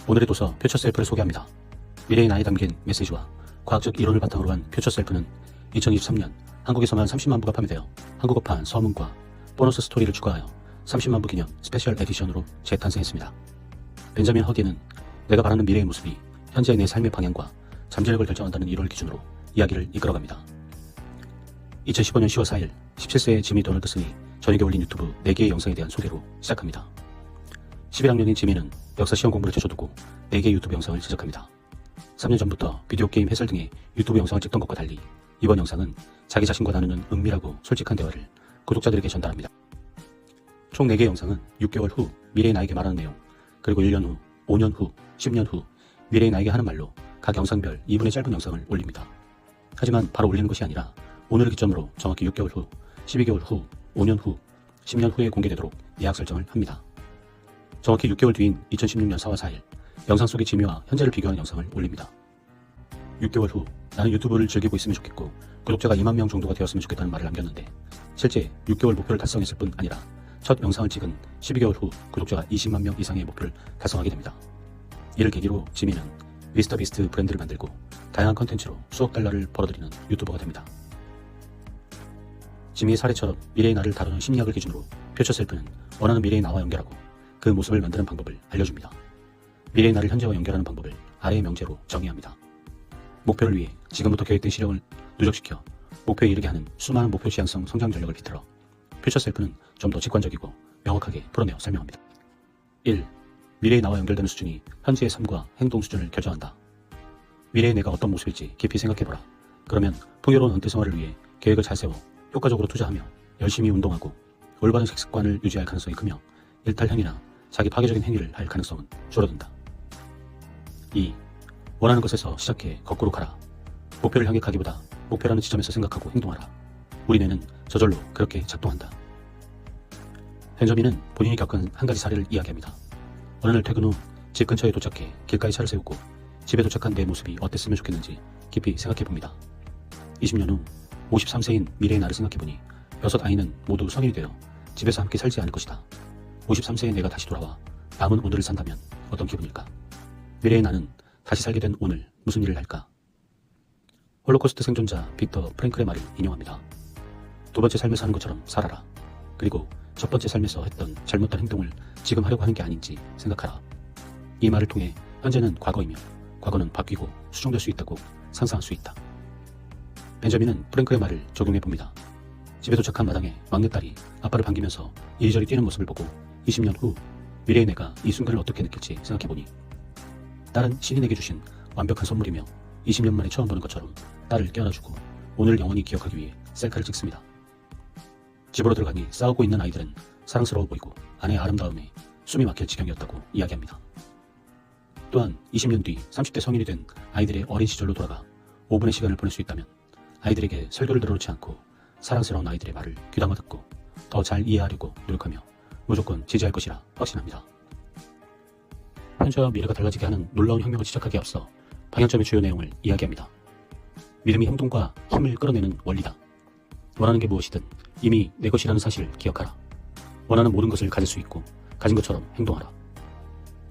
오늘의 도서 퓨처셀프를 소개합니다. 미래의 나에 담긴 메시지와 과학적 이론을 바탕으로 한 퓨처셀프는 2023년 한국에서만 30만 부가 판매되어 한국어판 서문과 보너스 스토리를 추가하여 30만 부 기념 스페셜 에디션으로 재탄생했습니다. 벤자민 허기는 내가 바라는 미래의 모습이 현재의 내 삶의 방향과 잠재력을 결정한다는 이론을 기준으로 이야기를 이끌어갑니다. 2015년 10월 4일 17세의 지미 도널드슨이 저녁에 올린 유튜브 4개의 영상에 대한 소개로 시작합니다. 11학년인 지미는 역사 시험 공부를 제쳐두고 4개의 유튜브 영상을 제작합니다. 3년 전부터 비디오 게임 해설 등의 유튜브 영상을 찍던 것과 달리 이번 영상은 자기 자신과 나누는 은밀하고 솔직한 대화를 구독자들에게 전달합니다. 총 4개의 영상은 6개월 후 미래의 나에게 말하는 내용, 그리고 1년 후, 5년 후, 10년 후 미래의 나에게 하는 말로 각 영상별 2분의 짧은 영상을 올립니다. 하지만 바로 올리는 것이 아니라 오늘을 기점으로 정확히 6개월 후, 12개월 후, 5년 후, 10년 후에 공개되도록 예약 설정을 합니다. 정확히 6개월 뒤인 2016년 4월 4일 영상 속의 지미와 현재를 비교하는 영상을 올립니다. 6개월 후 나는 유튜브를 즐기고 있으면 좋겠고 구독자가 2만 명 정도가 되었으면 좋겠다는 말을 남겼는데 실제 6개월 목표를 달성했을 뿐 아니라 첫 영상을 찍은 12개월 후 구독자가 20만 명 이상의 목표를 달성하게 됩니다. 이를 계기로 지미는 미스터비스트 브랜드를 만들고 다양한 컨텐츠로 수억 달러를 벌어들이는 유튜버가 됩니다. 지미의 사례처럼 미래의 나를 다루는 심리학을 기준으로 퓨처셀프는 원하는 미래의 나와 연결하고 그 모습을 만드는 방법을 알려줍니다. 미래의 나를 현재와 연결하는 방법을 아래의 명제로 정의합니다. 목표를 위해 지금부터 계획된 실행을 누적시켜 목표에 이르게 하는 수많은 목표 지향성 성장 전략을 비틀어 퓨처셀프는 좀 더 직관적이고 명확하게 풀어내어 설명합니다. 1. 미래의 나와 연결되는 수준이 현재의 삶과 행동 수준을 결정한다. 미래의 내가 어떤 모습일지 깊이 생각해보라. 그러면 풍요로운 은퇴 생활을 위해 계획을 잘 세워 효과적으로 투자하며 열심히 운동하고 올바른 식습관을 유지할 가능성이 크며 일탈행위나 자기 파괴적인 행위를 할 가능성은 줄어든다. 2. 원하는 것에서 시작해 거꾸로 가라. 목표를 향해 가기보다 목표라는 지점에서 생각하고 행동하라. 우리 뇌는 저절로 그렇게 작동한다. 벤저민은 본인이 겪은 한 가지 사례를 이야기합니다. 어느 날 퇴근 후 집 근처에 도착해 길가에 차를 세우고 집에 도착한 내 모습이 어땠으면 좋겠는지 깊이 생각해봅니다. 20년 후 53세인 미래의 나를 생각해보니 6아이는 모두 성인이 되어 집에서 함께 살지 않을 것이다. 53세의 내가 다시 돌아와 남은 오늘을 산다면 어떤 기분일까? 미래의 나는 다시 살게 된 오늘 무슨 일을 할까? 홀로코스트 생존자 빅터 프랭클의 말을 인용합니다. 두 번째 삶에서 하는 것처럼 살아라. 그리고 첫 번째 삶에서 했던 잘못된 행동을 지금 하려고 하는 게 아닌지 생각하라. 이 말을 통해 현재는 과거이며 과거는 바뀌고 수정될 수 있다고 상상할 수 있다. 벤저민은 프랭클의 말을 적용해봅니다. 집에 도착한 마당에 막내딸이 아빠를 반기면서 이리저리 뛰는 모습을 보고 20년 후 미래의 내가 이 순간을 어떻게 느낄지 생각해보니 딸은 신이 내게 주신 완벽한 선물이며 20년 만에 처음 보는 것처럼 딸을 깨안아주고 오늘 영원히 기억하기 위해 셀카를 찍습니다. 집으로 들어가니 싸우고 있는 아이들은 사랑스러워 보이고 아내의 아름다움에 숨이 막힐 지경이었다고 이야기합니다. 또한 20년 뒤 30대 성인이 된 아이들의 어린 시절로 돌아가 5분의 시간을 보낼 수 있다면 아이들에게 설교를 들어놓지 않고 사랑스러운 아이들의 말을 귀담아 듣고 더 잘 이해하려고 노력하며 무조건 지지할 것이라 확신합니다. 현재와 미래가 달라지게 하는 놀라운 혁명을 시작하기에 앞서 방향점의 주요 내용을 이야기합니다. 믿음이 행동과 힘을 끌어내는 원리다. 원하는 게 무엇이든 이미 내 것이라는 사실을 기억하라. 원하는 모든 것을 가질 수 있고 가진 것처럼 행동하라.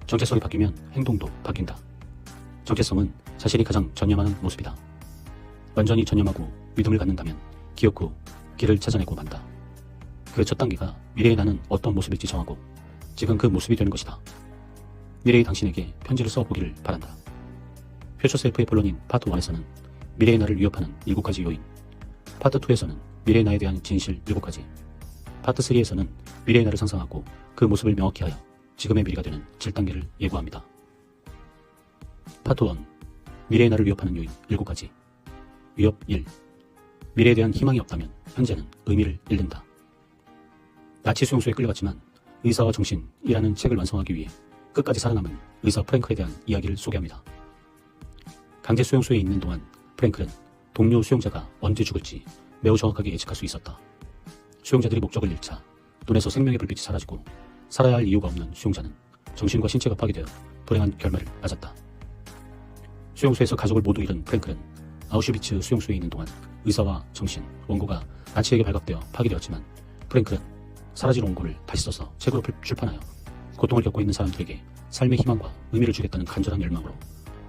정체성이 바뀌면 행동도 바뀐다. 정체성은 자신이 가장 전념하는 모습이다. 완전히 전념하고 믿음을 갖는다면 기어코 길을 찾아내고 만다. 그 첫 단계가 미래의 나는 어떤 모습일지 정하고 지금 그 모습이 되는 것이다. 미래의 당신에게 편지를 써보기를 바란다. 퓨처셀프의 본론인 파트 1에서는 미래의 나를 위협하는 7가지 요인, 파트 2에서는 미래의 나에 대한 진실 7가지, 파트 3에서는 미래의 나를 상상하고 그 모습을 명확히 하여 지금의 미래가 되는 7단계를 예고합니다. 파트 1. 미래의 나를 위협하는 요인 7가지. 위협 1. 미래에 대한 희망이 없다면 현재는 의미를 잃는다. 나치 수용소에 끌려갔지만 의사와 정신이라는 책을 완성하기 위해 끝까지 살아남은 의사 프랭클에 대한 이야기를 소개합니다. 강제 수용소에 있는 동안 프랭클은 동료 수용자가 언제 죽을지 매우 정확하게 예측할 수 있었다. 수용자들이 목적을 잃자 눈에서 생명의 불빛이 사라지고 살아야 할 이유가 없는 수용자는 정신과 신체가 파괴되어 불행한 결말을 맞았다. 수용소에서 가족을 모두 잃은 프랭클은 아우슈비츠 수용소에 있는 동안 의사와 정신, 원고가 나치에게 발각되어 파괴되었지만 프랭클은 사라진 원고를 다시 써서 책으로 출판하여 고통을 겪고 있는 사람들에게 삶의 희망과 의미를 주겠다는 간절한 열망으로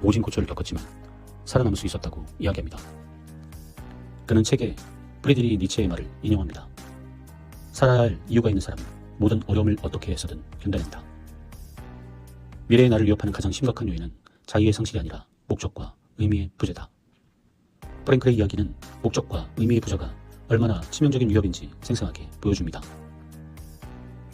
모진 고초를 겪었지만 살아남을 수 있었다고 이야기합니다. 그는 책에 프리드리히 니체의 말을 인용합니다. 살아야 할 이유가 있는 사람은 모든 어려움을 어떻게 해서든 견뎌낸다. 미래의 나를 위협하는 가장 심각한 요인은 자유의 상실이 아니라 목적과 의미의 부재다. 프랭클의 이야기는 목적과 의미의 부재가 얼마나 치명적인 위협인지 생생하게 보여줍니다.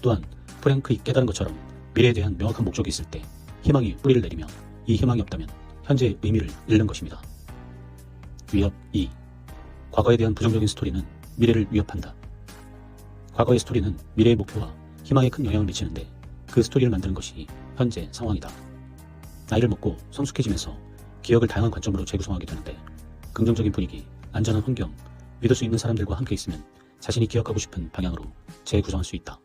또한 프랭클이 깨달은 것처럼 미래에 대한 명확한 목적이 있을 때 희망이 뿌리를 내리며 이 희망이 없다면 현재의 의미를 잃는 것입니다. 위협 2. 과거에 대한 부정적인 스토리는 미래를 위협한다. 과거의 스토리는 미래의 목표와 희망에 큰 영향을 미치는데 그 스토리를 만드는 것이 현재 상황이다. 나이를 먹고 성숙해지면서 기억을 다양한 관점으로 재구성하게 되는데 긍정적인 분위기, 안전한 환경, 믿을 수 있는 사람들과 함께 있으면 자신이 기억하고 싶은 방향으로 재구성할 수 있다.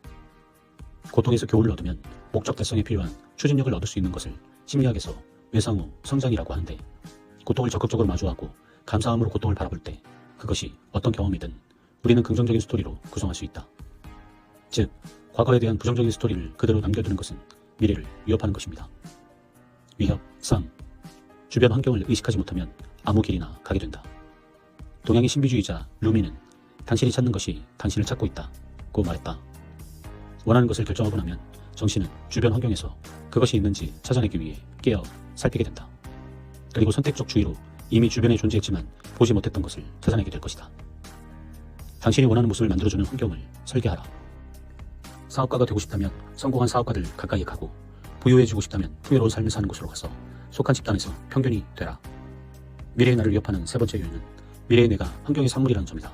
고통에서 교훈을 얻으면 목적 달성에 필요한 추진력을 얻을 수 있는 것을 심리학에서 외상후 성장이라고 하는데 고통을 적극적으로 마주하고 감사함으로 고통을 바라볼 때 그것이 어떤 경험이든 우리는 긍정적인 스토리로 구성할 수 있다. 즉, 과거에 대한 부정적인 스토리를 그대로 남겨두는 것은 미래를 위협하는 것입니다. 위협 3. 주변 환경을 의식하지 못하면 아무 길이나 가게 된다. 동양의 신비주의자 루미는 당신이 찾는 것이 당신을 찾고 있다고 말했다. 원하는 것을 결정하고 나면 정신은 주변 환경에서 그것이 있는지 찾아내기 위해 깨어 살피게 된다. 그리고 선택적 주의로 이미 주변에 존재했지만 보지 못했던 것을 찾아내게 될 것이다. 당신이 원하는 모습을 만들어주는 환경을 설계하라. 사업가가 되고 싶다면 성공한 사업가들 가까이에 가고 부유해지고 싶다면 풍요로운 삶을 사는 곳으로 가서 속한 집단에서 평균이 되라. 미래의 나를 위협하는 세 번째 요인은 미래의 내가 환경의 산물이라는 점이다.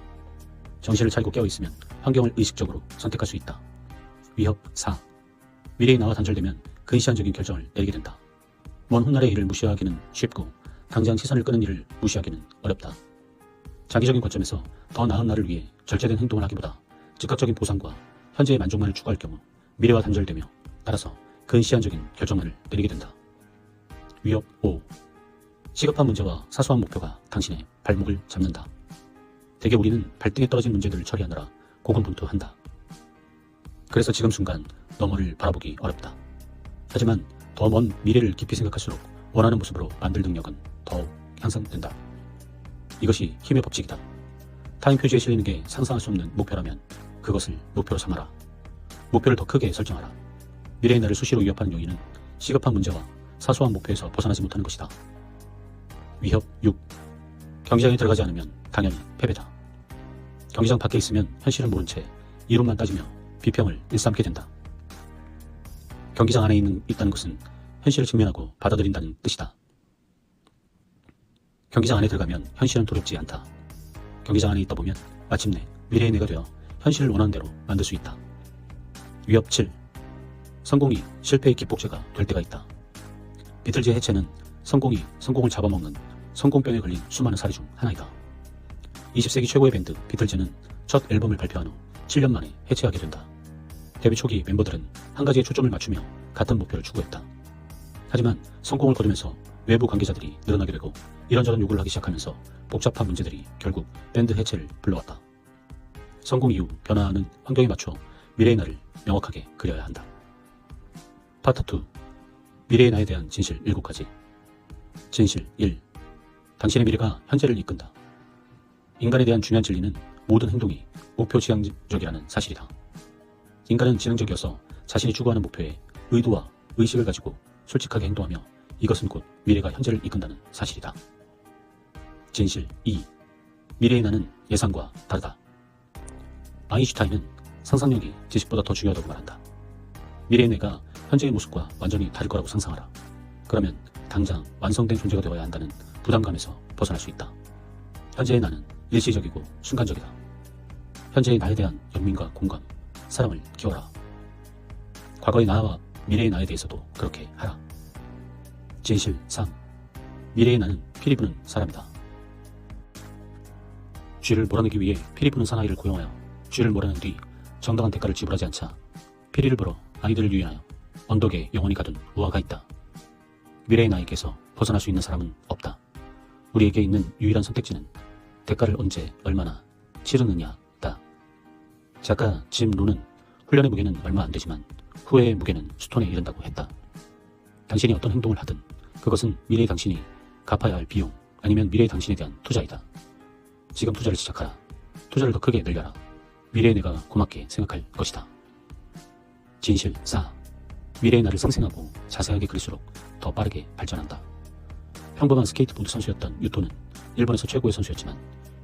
정신을 차리고 깨어있으면 환경을 의식적으로 선택할 수 있다. 위협 4. 미래의 나와 단절되면 근시안적인 결정을 내리게 된다. 먼 훗날의 일을 무시하기는 쉽고 당장 시선을 끄는 일을 무시하기는 어렵다. 장기적인 관점에서 더 나은 나를 위해 절제된 행동을 하기보다 즉각적인 보상과 현재의 만족만을 추구할 경우 미래와 단절되며 따라서 근시안적인 결정만을 내리게 된다. 위협 5. 시급한 문제와 사소한 목표가 당신의 발목을 잡는다. 대개 우리는 발등에 떨어진 문제들을 처리하느라 고군분투한다. 그래서 지금 순간 너머를 바라보기 어렵다. 하지만 더 먼 미래를 깊이 생각할수록 원하는 모습으로 만들 능력은 더욱 향상된다. 이것이 힘의 법칙이다. 타임 표지에 실리는 게 상상할 수 없는 목표라면 그것을 목표로 삼아라. 목표를 더 크게 설정하라. 미래의 나를 수시로 위협하는 요인은 시급한 문제와 사소한 목표에서 벗어나지 못하는 것이다. 위협 6. 경기장에 들어가지 않으면 당연히 패배다. 경기장 밖에 있으면 현실을 모른 채 이론만 따지며 비평을 일삼게 된다. 경기장 안에 있다는 것은 현실을 직면하고 받아들인다는 뜻이다. 경기장 안에 들어가면 현실은 두렵지 않다. 경기장 안에 있다 보면 마침내 미래의 내가 되어 현실을 원하는 대로 만들 수 있다. 위협 7. 성공이 실패의 기폭제가 될 때가 있다. 비틀즈의 해체는 성공이 성공을 잡아먹는 성공병에 걸린 수많은 사례 중 하나이다. 20세기 최고의 밴드 비틀즈는 첫 앨범을 발표한 후 7년 만에 해체하게 된다. 데뷔 초기 멤버들은 한 가지에 초점을 맞추며 같은 목표를 추구했다. 하지만 성공을 거두면서 외부 관계자들이 늘어나게 되고 이런저런 요구를 하기 시작하면서 복잡한 문제들이 결국 밴드 해체를 불러왔다. 성공 이후 변화하는 환경에 맞춰 미래의 나를 명확하게 그려야 한다. 파트 2. 미래의 나에 대한 진실 7가지. 진실 1. 당신의 미래가 현재를 이끈다. 인간에 대한 중요한 진리는 모든 행동이 목표 지향적이라는 사실이다. 인간은 지능적이어서 자신이 추구하는 목표에 의도와 의식을 가지고 솔직하게 행동하며 이것은 곧 미래가 현재를 이끈다는 사실이다. 진실 2. 미래의 나는 예상과 다르다. 아인슈타인은 상상력이 지식보다 더 중요하다고 말한다. 미래의 내가 현재의 모습과 완전히 다를 거라고 상상하라. 그러면 당장 완성된 존재가 되어야 한다는 부담감에서 벗어날 수 있다. 현재의 나는 일시적이고 순간적이다. 현재의 나에 대한 연민과 공감, 사랑을 키워라. 과거의 나와 미래의 나에 대해서도 그렇게 하라. 진실 3. 미래의 나는 피리 부는 사람이다. 쥐를 몰아내기 위해 피리 부는 사나이를 고용하여 쥐를 몰아낸 뒤 정당한 대가를 지불하지 않자 피리를 불어 아이들을 위하여 언덕에 영원히 가둔 우화가 있다. 미래의 나에게서 벗어날 수 있는 사람은 없다. 우리에게 있는 유일한 선택지는 대가를 언제 얼마나 치르느냐다. 작가 짐 론은 훈련의 무게는 얼마 안 되지만 후회의 무게는 수톤에 이른다고 했다. 당신이 어떤 행동을 하든 그것은 미래의 당신이 갚아야 할 비용 아니면 미래의 당신에 대한 투자이다. 지금 투자를 시작하라. 투자를 더 크게 늘려라. 미래의 내가 고맙게 생각할 것이다. 진실 4. 미래의 나를 상생하고 자세하게 그릴수록 더 빠르게 발전한다. 평범한 스케이트보드 선수였던 유토는 일본에서 최고의 선수였지만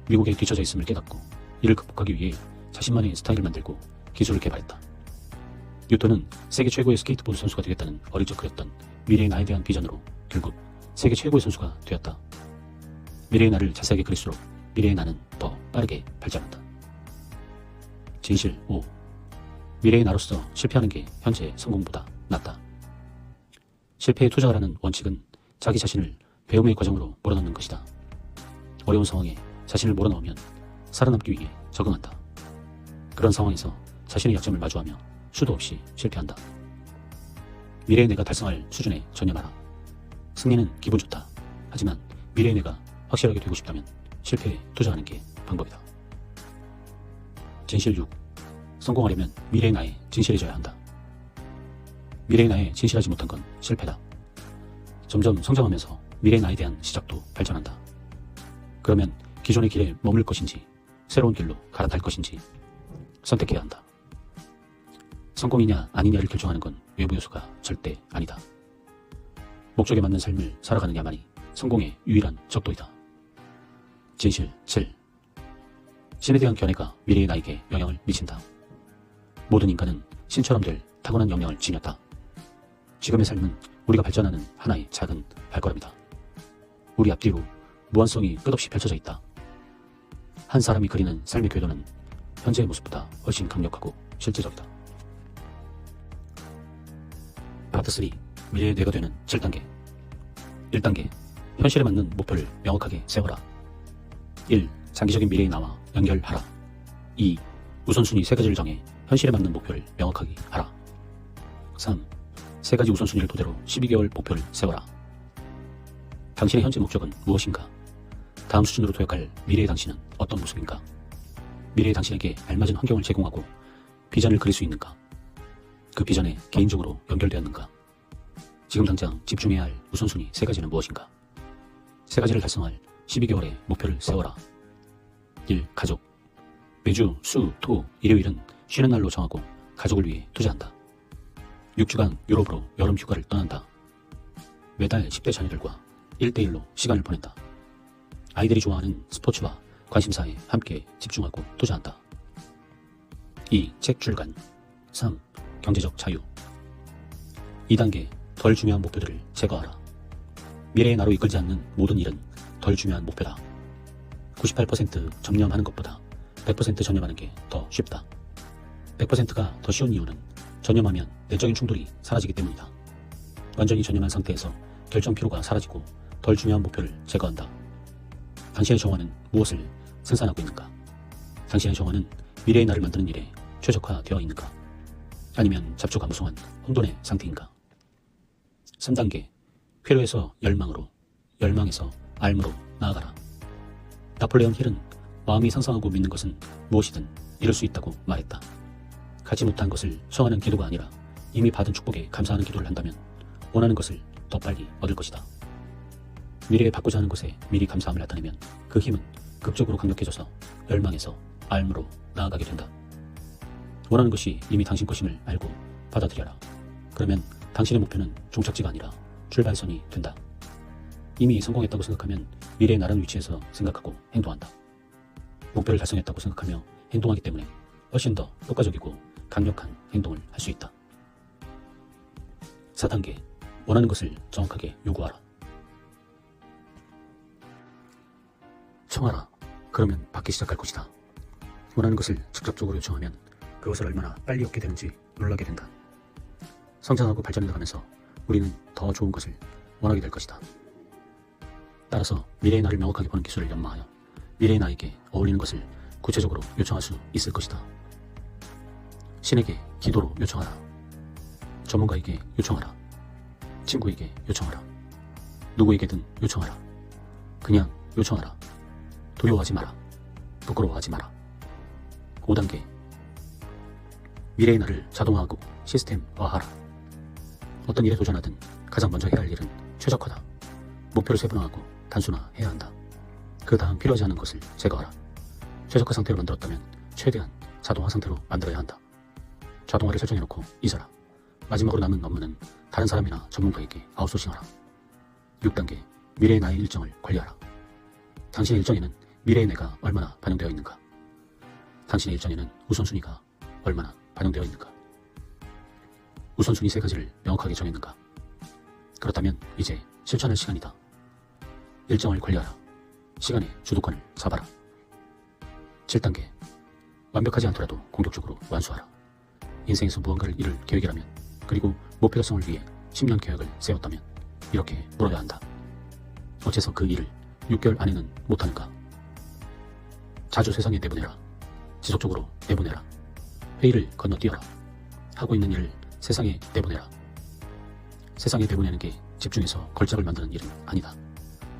미국에 뒤처져 있음을 깨닫고 이를 극복하기 위해 자신만의 스타일을 만들고 기술을 개발했다. 유토는 세계 최고의 스케이트보드 선수가 되겠다는 어릴 적 그렸던 미래의 나에 대한 비전으로 결국 세계 최고의 선수가 되었다. 미래의 나를 자세하게 그릴수록 미래의 나는 더 빠르게 발전한다. 진실 5. 미래의 나로서 실패하는 게 현재의 성공보다 낫다. 실패에 투자하라는 원칙은 자기 자신을 배움의 과정으로 몰아넣는 것이다. 어려운 상황에 자신을 몰아넣으면 살아남기 위해 적응한다. 그런 상황에서 자신의 약점을 마주하며 수도 없이 실패한다. 미래의 내가 달성할 수준에 전념하라. 승리는 기분 좋다. 하지만 미래의 내가 확실하게 되고 싶다면 실패에 투자하는 게 방법이다. 진실 6. 성공하려면 미래의 나에 진실해져야 한다. 미래의 나에 진실하지 못한 건 실패다. 점점 성장하면서 미래의 나에 대한 시작도 발전한다. 그러면 기존의 길에 머물 것인지 새로운 길로 갈아탈 것인지 선택해야 한다. 성공이냐 아니냐를 결정하는 건 외부 요소가 절대 아니다. 목적에 맞는 삶을 살아가느냐만이 성공의 유일한 척도이다. 진실 7. 신에 대한 견해가 미래의 나에게 영향을 미친다. 모든 인간은 신처럼 될 타고난 역량을 지녔다. 지금의 삶은 우리가 발전하는 하나의 작은 발걸음이다. 우리 앞뒤로 무한성이 끝없이 펼쳐져 있다. 한 사람이 그리는 삶의 궤도는 현재의 모습보다 훨씬 강력하고 실제적이다. 파트 3. 미래의 뇌가 되는 7단계. 1단계. 현실에 맞는 목표를 명확하게 세워라. 1. 장기적인 미래의 나와 연결하라. 2. 우선순위 3가지를 정해 현실에 맞는 목표를 명확하게 하라. 3. 3가지 우선순위를 토대로 12개월 목표를 세워라. 당신의 현재 목적은 무엇인가? 다음 수준으로 도약할 미래의 당신은 어떤 모습인가? 미래의 당신에게 알맞은 환경을 제공하고 비전을 그릴 수 있는가? 그 비전에 개인적으로 연결되었는가? 지금 당장 집중해야 할 우선순위 3가지는 무엇인가? 3가지를 달성할 12개월의 목표를 세워라. 1. 가족. 매주 수, 토, 일요일은 쉬는 날로 정하고 가족을 위해 투자한다. 6주간 유럽으로 여름 휴가를 떠난다. 매달 10대 자녀들과 1대1로 시간을 보낸다. 아이들이 좋아하는 스포츠와 관심사에 함께 집중하고 투자한다. 2. 책 출간. 3. 경제적 자유. 2단계. 덜 중요한 목표들을 제거하라. 미래의 나로 이끌지 않는 모든 일은 덜 중요한 목표다. 98% 전념하는 것보다 100% 전념하는 게 더 쉽다. 100%가 더 쉬운 이유는 전념하면 내적인 충돌이 사라지기 때문이다. 완전히 전념한 상태에서 결정 피로가 사라지고 덜 중요한 목표를 제거한다. 당신의 정화는 무엇을 생산하고 있는가? 당신의 정화는 미래의 나를 만드는 일에 최적화되어 있는가? 아니면 잡초가 무성한 혼돈의 상태인가? 3단계. 회로에서 열망으로, 열망에서 알므로 나아가라. 나폴레옹 힐은 마음이 상상하고 믿는 것은 무엇이든 이룰 수 있다고 말했다. 갖지 못한 것을 청하는 기도가 아니라 이미 받은 축복에 감사하는 기도를 한다면 원하는 것을 더 빨리 얻을 것이다. 미래에 받고자 하는 것에 미리 감사함을 나타내면 그 힘은 극적으로 강력해져서 열망에서 알므로 나아가게 된다. 원하는 것이 이미 당신 것임을 알고 받아들여라. 그러면 당신의 목표는 종착지가 아니라 출발선이 된다. 이미 성공했다고 생각하면 미래의 나라는 위치에서 생각하고 행동한다. 목표를 달성했다고 생각하며 행동하기 때문에 훨씬 더 효과적이고 강력한 행동을 할 수 있다. 4단계. 원하는 것을 정확하게 요구하라. 청하라. 그러면 받기 시작할 것이다. 원하는 것을 직접적으로 요청하면 그것을 얼마나 빨리 얻게 되는지 놀라게 된다. 성장하고 발전해 나가면서 우리는 더 좋은 것을 원하게 될 것이다. 따라서 미래의 나를 명확하게 보는 기술을 연마하여 미래의 나에게 어울리는 것을 구체적으로 요청할 수 있을 것이다. 신에게 기도로 요청하라. 전문가에게 요청하라. 친구에게 요청하라. 누구에게든 요청하라. 그냥 요청하라. 두려워하지 마라. 부끄러워하지 마라. 5단계. 미래의 나를 자동화하고 시스템화하라. 어떤 일에 도전하든 가장 먼저 해야 할 일은 최적화다. 목표를 세분화하고 단순화해야 한다. 그 다음 필요하지 않은 것을 제거하라. 최적화 상태로 만들었다면 최대한 자동화 상태로 만들어야 한다. 자동화를 설정해놓고 잊어라. 마지막으로 남은 업무는 다른 사람이나 전문가에게 아웃소싱하라. 6단계, 미래의 나의 일정을 관리하라. 당신의 일정에는 미래의 내가 얼마나 반영되어 있는가? 당신의 일정에는 우선순위가 얼마나 반영되어 있는가? 우선순위 3가지를 명확하게 정했는가? 그렇다면 이제 실천할 시간이다. 일정을 관리하라. 시간의 주도권을 잡아라. 7단계, 완벽하지 않더라도 공격적으로 완수하라. 인생에서 무언가를 이룰 계획이라면, 그리고 목표 달성을 위해 10년 계획을 세웠다면 이렇게 물어야 한다. 어째서 그 일을 6개월 안에는 못하는가? 자주 세상에 내보내라. 지속적으로 내보내라. 회의를 건너뛰어라. 하고 있는 일을 세상에 내보내라. 세상에 내보내는 게 집중해서 걸작을 만드는 일은 아니다.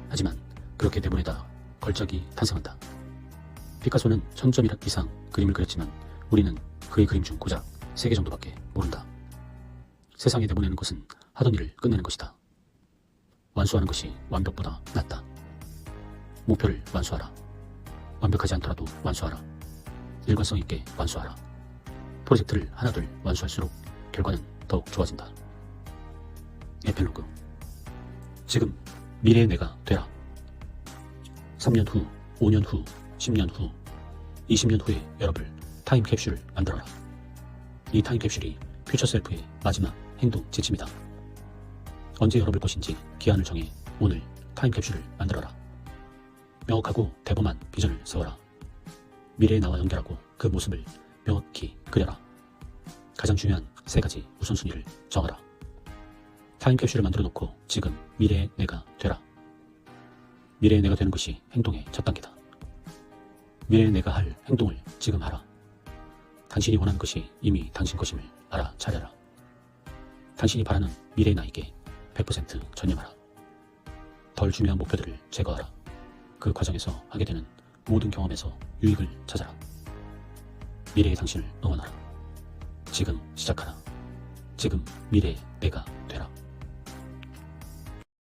하지만 그렇게 내보내다 걸작이 탄생한다. 피카소는 1000점 이상 그림을 그렸지만 우리는 그의 그림 중 고작 3개 정도밖에 모른다. 세상에 내보내는 것은 하던 일을 끝내는 것이다. 완수하는 것이 완벽보다 낫다. 목표를 완수하라. 완벽하지 않더라도 완수하라. 일관성 있게 완수하라. 프로젝트를 하나둘 완수할수록 결과는 더욱 좋아진다. 에필로그. 지금 미래의 내가 되라. 3년 후, 5년 후, 10년 후, 20년 후에 여러분 타임캡슐을 만들어라. 이 타임캡슐이 퓨처셀프의 마지막 행동 지침이다. 언제 열어볼 것인지 기한을 정해 오늘 타임캡슐을 만들어라. 명확하고 대범한 비전을 세워라. 미래의 나와 연결하고 그 모습을 명확히 그려라. 가장 중요한 3가지 우선순위를 정하라. 타임캡슐을 만들어 놓고 지금 미래의 내가 되라. 미래의 내가 되는 것이 행동의 첫 단계다. 미래의 내가 할 행동을 지금 하라. 당신이 원하는 것이 이미 당신 것임을 알아차려라. 당신이 바라는 미래의 나에게 100% 전념하라. 덜 중요한 목표들을 제거하라. 그 과정에서 하게 되는 모든 경험에서 유익을 찾아라. 미래의 당신을 응원하라. 지금 시작하라. 지금 미래의 내가 되라.